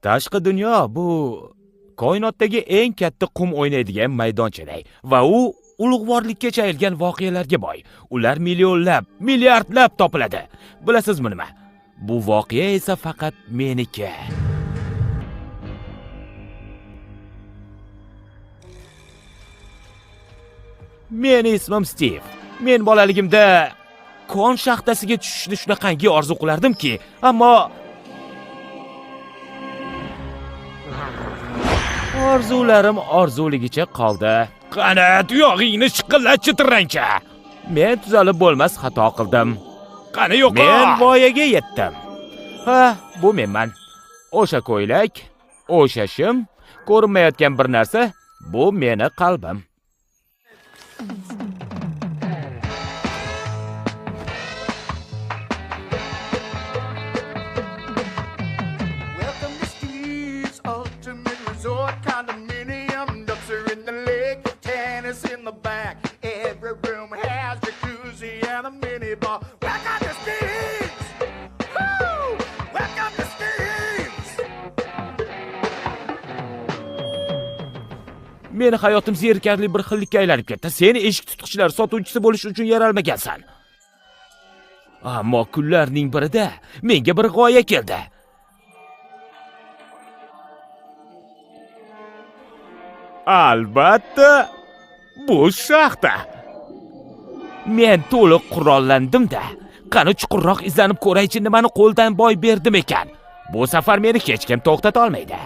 Tashqi dunyo bu koinotdagi eng katta qum o'ynaydigan maydonchaday va u ulug'vorlikka chayilgan voqealarga boy. Ular millionlab, milliardlab topiladi. Bilasizmi nima? Bu voqea esa faqat meniki. Meni ismim Steve. Men bolaligimda kon shaxtasiga tushishni shunaqangi orzu qilardimki, ammo orzularim orzuligicha qoldi. Qani, tuyog'ingni shiqillat chitirrancha. Men tuzalib bo'lmas xato qildim. Qani yo'q. Men voyaga yetdim. Ha, bu menman. O'sha ko'ylak, o'sha shim, ko'rinmayotgan bir narsa, bu meni qalbim. Meni hayotim zerikarli bir xillikka aylanib ketdi. Sen eshik tutqichlar sotuvchisi bo'lish uchun yaralmagansan. Ammo kunlarning birida menga bir g'oya keldi. Albatta, bu shaxta. Men to'liq qurollandim-da. Qani chuqurroq izlanib ko'raychi, nimani qo'ldan boy berdim ekan. Bu safar meni hech kim to'xtata olmaydi.